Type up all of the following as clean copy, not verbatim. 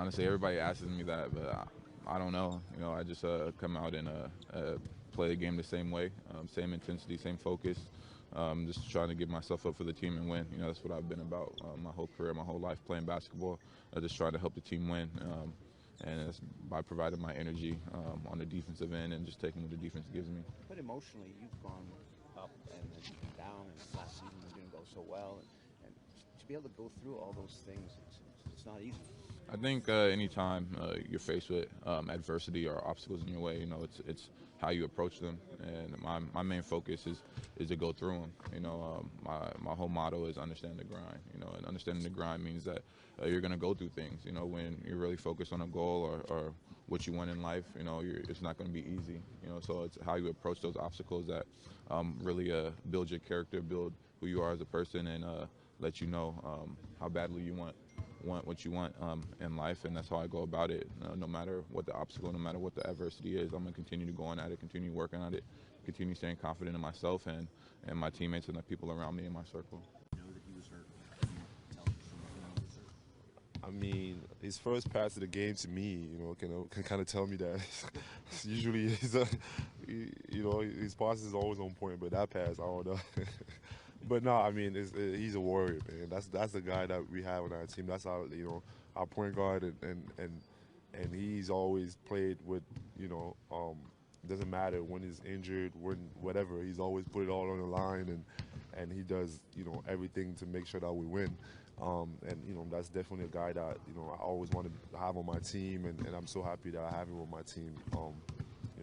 Honestly, everybody asks me that, but I don't know. You know, I just come out and play the game the same way, same intensity, same focus. Just trying to give myself up for the team and win. You know, that's what I've been about my whole career, my whole life playing basketball. Just trying to help the team win, and it's by providing my energy on the defensive end and just taking what the defense gives me. But emotionally, you've gone up and then you've been down, and last season you didn't go so well. And to be able to go through all those things, it's not easy. I think anytime you're faced with adversity or obstacles in your way, you know, it's how you approach them. And my main focus is to go through them. You know, my whole motto is understand the grind. You know, and understanding the grind means that you're gonna go through things. You know, when you're really focused on a goal or what you want in life, you know, it's not going to be easy. You know, so it's how you approach those obstacles that really build your character, build who you are as a person, and let you know how badly you want what you want in life, and that's how I go about it. No matter what the obstacle, no matter what the adversity is, I'm gonna continue to go on at it, continue working on it, continue staying confident in myself and my teammates and the people around me in my circle. Know that he was hurt. Can you tell us something he was hurt? I mean, his first pass of the game to me, can kind of tell me that. Usually, his pass is always on point, but that pass, I don't know. But no, I mean, he's a warrior, man. That's the guy that we have on our team. That's our point guard, and he's always played with, doesn't matter when he's injured, when whatever. He's always put it all on the line, and he does, everything to make sure that we win. And that's definitely a guy that I always want to have on my team, and I'm so happy that I have him on my team.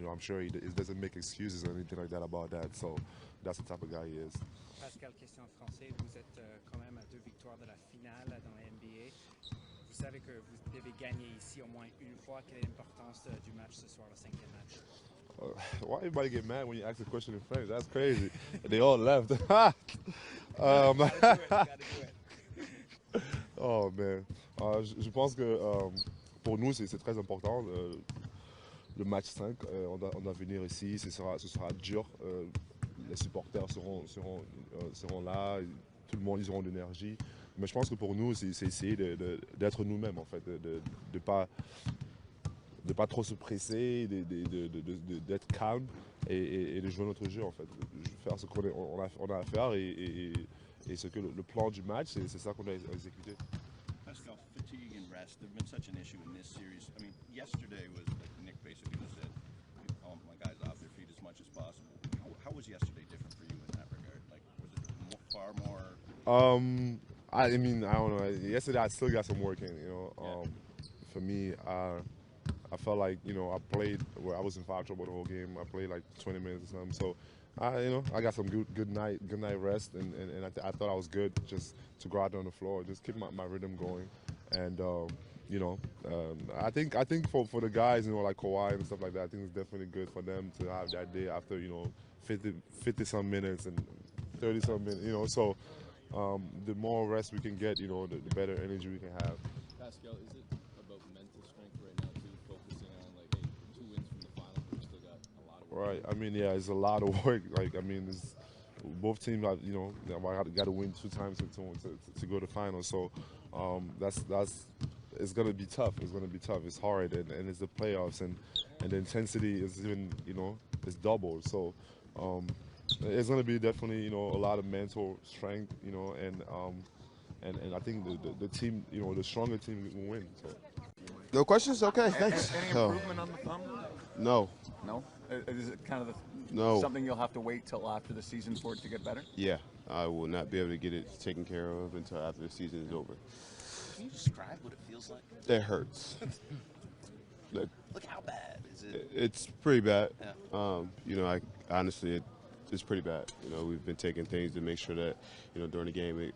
I'm sure he doesn't make excuses or anything like that about that. So that's the type of guy he is. Pascal, question en français. Vous êtes quand même à 2 victoires de la finale dans la NBA. Vous savez que vous devez gagner ici au moins une fois. Quelle est l'importance du match ce soir, le 5e match? Why everybody get mad when you ask a question in French? That's crazy. They all left. Oh man, je pense que pour nous c'est très important le match 5. On doit venir ici, ce sera dur. Les supporters seront là, tout le monde ils auront de l'énergie. Mais je pense que pour nous c'est essayer d'être nous-mêmes en fait, de pas trop se presser, d'être calme et de jouer notre jeu en fait, faire ce qu'on a à faire et ce que le plan du match, c'est ça qu'on a exécuté. Pascal, fatigue and rest, they've been such an issue in this series. I mean, yesterday was, like Nick basically just said, I want my guys off their feet as much as possible. How was yesterday different for you in that regard? Like, was it far more? I mean, I don't know. Yesterday, I still got some work in. For me, I felt like I played. Well, I was in foul trouble the whole game. I played like 20 minutes or something. So, I got some good night rest, and I thought I was good just to go out there on the floor, just keep my rhythm going, and I think for the guys, like Kawhi and stuff like that, I think it's definitely good for them to have that day after 50 some minutes and 30 some minutes, so the more rest we can get, the better energy we can have. Pascal, is it about mental strength right now too, focusing on like, hey, 2 wins from the finals, but we still got a lot of work? Right. I mean, yeah, it's a lot of work. Like, I mean, both teams have, got to win 2 times to go to finals. So it's gonna be tough. It's gonna be tough. It's hard, and it's the playoffs, and the intensity is even, it's double. So it's gonna be definitely, a lot of mental strength, and I think the team, the stronger team will win. So. No questions? Okay, thanks. Any improvement on the thumb? No. No? Is it kind of No. something you'll have to wait till after the season for it to get better? Yeah, I will not be able to get it taken care of until after the season is over. Can you describe what it feels like? That hurts. Look how bad is it? It's pretty bad. Yeah. I honestly, it's pretty bad. We've been taking things to make sure that, during the game,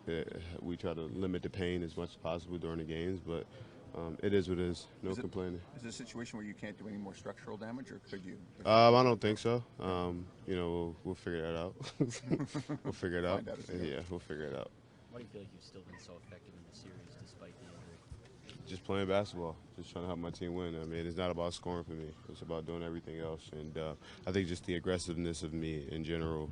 we try to limit the pain as much as possible during the games, but it is what it is. No complaining. Is it a situation where you can't do any more structural damage, or could you? I don't think so. We'll figure that out. We'll figure it out. Find out as we go. Yeah, we'll figure it out. Why do you feel like you've still been so effective in the series despite the injury? Just playing basketball, just trying to help my team win. I mean, it's not about scoring for me. It's about doing everything else. And I think just the aggressiveness of me in general,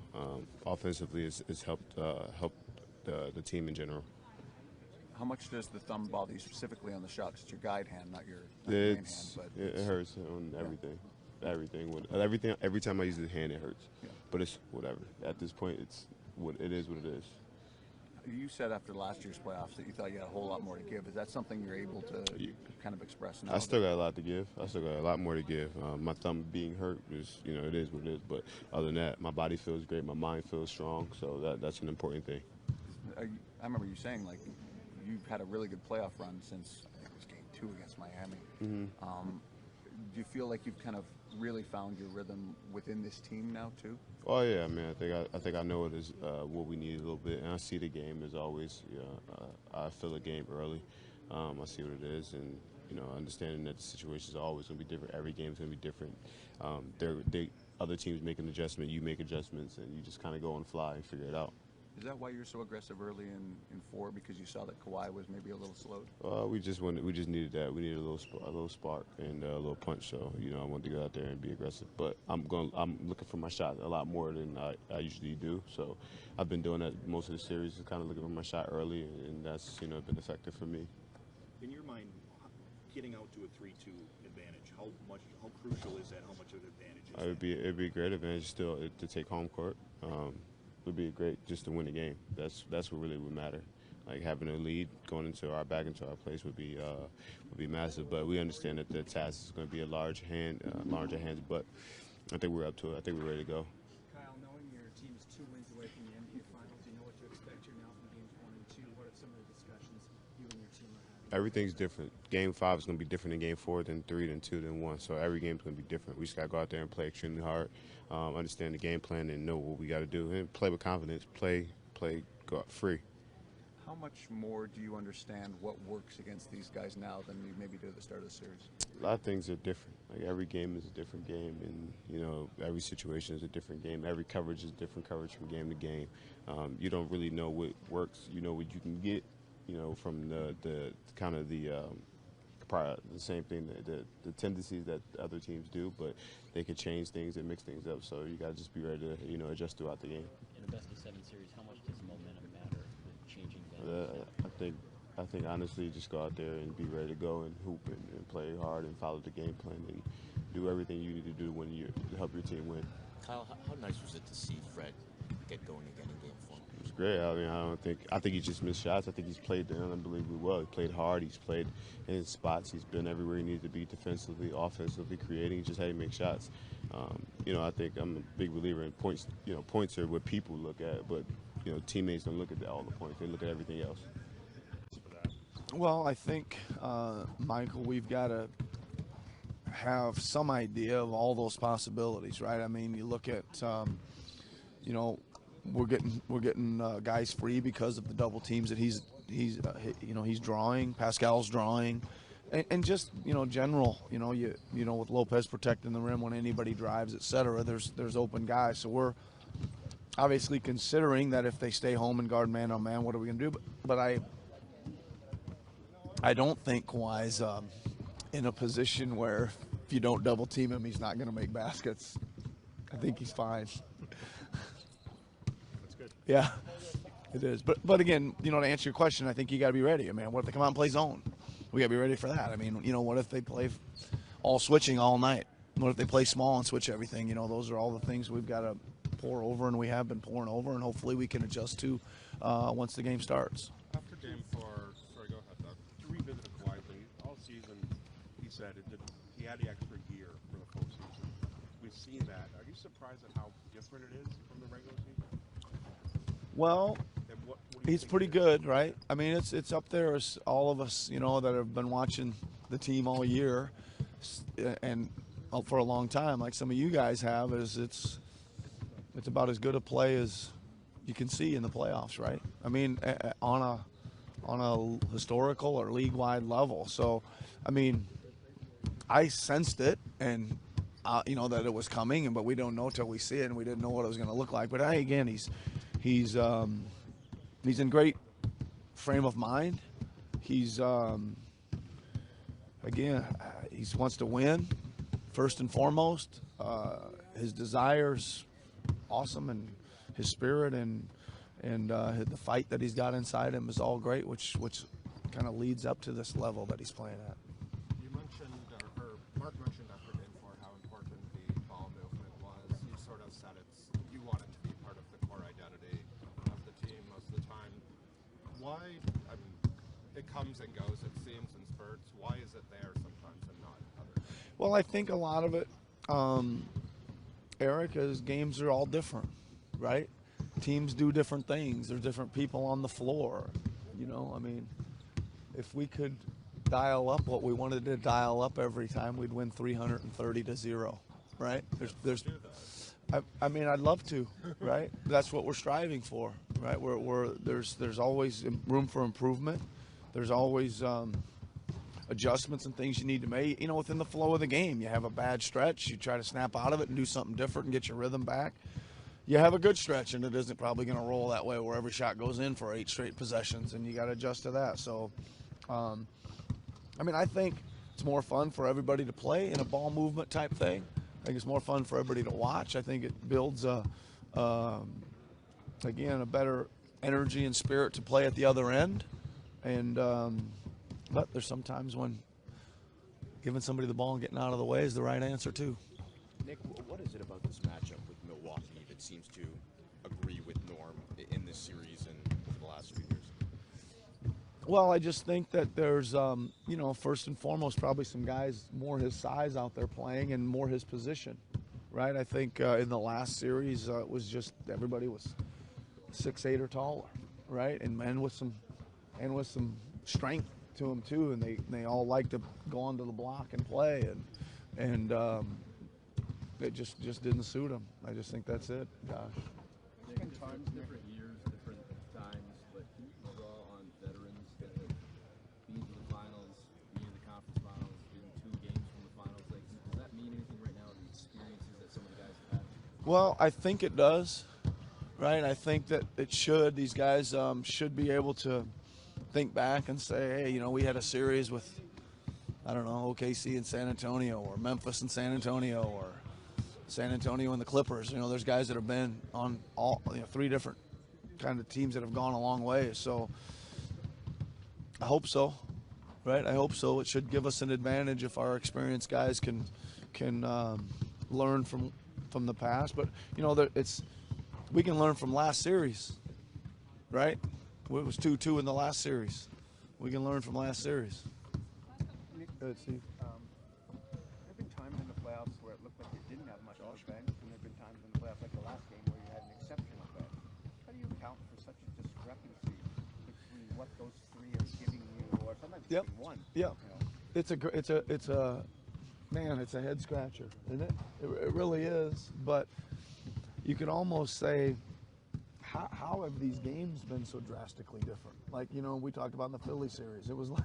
offensively, has helped the team in general. How much does the thumb bother you specifically on the shot? 'Cause it's your guide hand, not your main hand. But It hurts on everything. Everything. Every time I use the hand, it hurts. Yeah. But it's whatever. At this point, it's what it is. What it is. You said after last year's playoffs that you thought you had a whole lot more to give. Is that something you're able to kind of express now? I still got a lot to give. I still got a lot more to give. My thumb being hurt is, it is what it is. But other than that, my body feels great. My mind feels strong. So that's an important thing. I remember you saying, like, you've had a really good playoff run since, I think it was game 2 against Miami. Mm-hmm. Do you feel like you've kind of really found your rhythm within this team now too? Oh yeah, man. I think I know it is what we need a little bit, and I see the game as always. I feel the game early. I see what it is, and understanding that the situations are always going to be different. Every game is going to be different. Other teams make an adjustment, you make adjustments, and you just kind of go on the fly and figure it out. Is that why you're so aggressive early in 4? Because you saw that Kawhi was maybe a little slowed? We just needed that. We needed a little spark and a little punch. So I wanted to go out there and be aggressive. But I'm looking for my shot a lot more than I usually do. So I've been doing that most of the series, kind of looking for my shot early, and that's been effective for me. In your mind, getting out to a 3-2 advantage, how crucial is that? How much of an advantage is that? It'd be a great advantage still to take home court. Would be great just to win the game. That's what really would matter. Like having a lead going into our place would be massive. But we understand that the task is going to be larger hands. But I think we're up to it. I think we're ready to go. Kyle, knowing your team is 2 wins away from the NBA Finals, you know what to expect here now from games 1 and 2. What are some of the discussions you and your team are having? Everything's different. Game 5 is going to be different than Game 4, then 3, then 2, then 1. So every game's going to be different. We just got to go out there and play extremely hard, understand the game plan, and know what we got to do, and play with confidence. Go out free. How much more do you understand what works against these guys now than you maybe did at the start of the series? A lot of things are different. Like every game is a different game, and every situation is a different game. Every coverage is different coverage from game to game. You don't really know what works. You know what you can get. From the kind of the same thing, the tendencies that other teams do, but they can change things and mix things up. So you got to just be ready to adjust throughout the game. In a best-of-7 series, how much does momentum matter with changing things? I think honestly, just go out there and be ready to go and hoop and play hard and follow the game plan and do everything you need to do to help your team win. Kyle, how nice was it to see Fred get going again in Game 4? It was great. I mean, I think he just missed shots. I think he's played unbelievably well. He played hard. He's played in his spots. He's been everywhere he needs to be defensively, offensively, creating. He just had to make shots. I think I'm a big believer in points. Points are what people look at, but teammates don't look at all the points. They look at everything else. Well, I think, Michael, we've got to have some idea of all those possibilities, right? I mean, you look at, we're getting guys free because of the double teams that he's drawing. Pascal's drawing, and just general, with Lopez protecting the rim when anybody drives, etc. There's open guys, so we're obviously considering that if they stay home and guard man on man, what are we going to do? But I don't think Kawhi's in a position where if you don't double team him, he's not going to make baskets. I think he's fine. That's good. Yeah, it is. But again, to answer your question, I think you got to be ready. I mean, what if they come out and play zone? We got to be ready for that. I mean, what if they play all switching all night? What if they play small and switch everything? Those are all the things we've got to pour over, and we have been pouring over, and hopefully we can adjust to once the game starts. After Game 4, sorry, go ahead, Doug. To revisit the Kawhi thing, all season he said he had the extra gear for the postseason. We've seen that. Are you surprised at how different it is from the regular season? Well, what he's pretty good, right? I mean, it's up there as all of us, that have been watching the team all year and for a long time, like some of you guys have, it's about as good a play as you can see in the playoffs, right? I mean, on a historical or league-wide level. So, I mean, I sensed it, and that it was coming, but we don't know till we see it, and we didn't know what it was going to look like. But again, he's in great frame of mind. He wants to win first and foremost. His desires awesome, and his spirit and the fight that he's got inside him is all great, which kind of leads up to this level that he's playing at. You mentioned, or Mark mentioned after Game 4 how important the ball movement was. You sort of said you want it to be part of the core identity of the team most of the time. Why, I mean, it comes and goes, it seems, in spurts. Why is it there sometimes and not others? Well, I think a lot of it, Eric, is games are all different, right? Teams do different things. There's different people on the floor. You know, I mean, if we could dial up what we wanted to dial up every time, we'd win 330-0, right? I mean, I'd love to, right? That's what we're striving for, right? There's always room for improvement. There's always adjustments and things you need to make. You know, within the flow of the game, you have a bad stretch, you try to snap out of it and do something different and get your rhythm back. You have a good stretch, and it isn't probably going to roll that way where every shot goes in for 8 straight possessions, and you got to adjust to that. So, I mean, I think it's more fun for everybody to play in a ball movement type thing. I think it's more fun for everybody to watch. I think it builds, again, a better energy and spirit to play at the other end. And but there's sometimes when giving somebody the ball and getting out of the way is the right answer too. Nick, what is it about this matchup with Milwaukee that seems to agree with Norm in this series and over the last few years? Well, I just think that there's, you know, first and foremost, probably some guys more his size out there playing and more his position, right? I think in the last series it was just everybody was 6'8" or taller, right? And men with some strength to them too, and they all like to go onto the block and play, and it just didn't suit them. I just think that's it, Josh. Different times, different years, different times, but can you draw on veterans that have been to the finals, been in the conference finals, been 2 games from the finals? Like, does that mean anything right now, the experiences that some of the guys have had? Well, I think it does, right? I think that it should. These guys should be able to think back and say, hey, you know, we had a series with, I don't know, OKC and San Antonio, or Memphis and San Antonio, or San Antonio and the Clippers. You know, there's guys that have been on all, you know, 3 different kind of teams that have gone a long way. So I hope so, right? I hope so. It should give us an advantage if our experienced guys can learn from the past. But you know, we can learn from last series, right? It was 2-2 in the last series. We can learn from last series. Good, Steve. There have been times in the playoffs where it looked like you didn't have much on the bench, and there have been times in the playoffs, like the last game, where you had an exceptional bench. How do you account for such a discrepancy between what those 3 are giving you, or sometimes even 1? Yeah. You know? It's a head scratcher, isn't it? It really is. But you could almost say, how have these games been so drastically different? Like, you know, we talked about in the Philly series. It was like,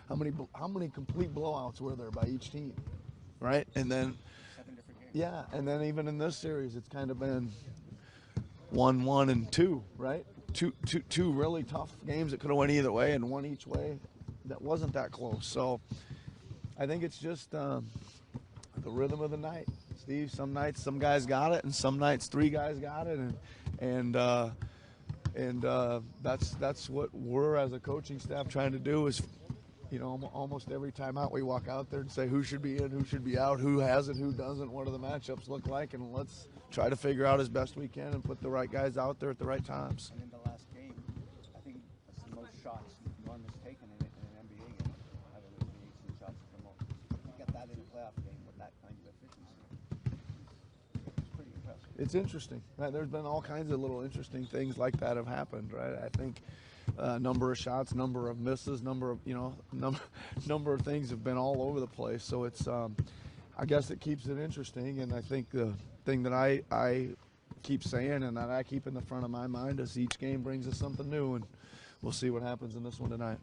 how many complete blowouts were there by each team, right? And then, 7 different games. yeah, and then even in this series, it's kind of been 1-1 and 2, right? Two really tough games that could have went either way, and 1 each way that wasn't that close. So I think it's just the rhythm of the night, Steve. Some nights some guys got it, and some nights 3 guys got it, and that's what we're as a coaching staff trying to do is, you know, almost every time out we walk out there and say who should be in, who should be out, who has it, who doesn't, what do the matchups look like, and let's try to figure out as best we can and put the right guys out there at the right times. And in the last game, I think that's the most shots Norm has taken in an NBA game. I don't know, 18 shots at the most. You get that in a playoff game with that kind of efficiency. It's pretty impressive. It's interesting, right? There's been all kinds of little interesting things like that have happened, right? I think number of shots, number of misses, number of things have been all over the place. So it's, I guess it keeps it interesting. And I think the thing that I keep saying and that I keep in the front of my mind is each game brings us something new, and we'll see what happens in this one tonight.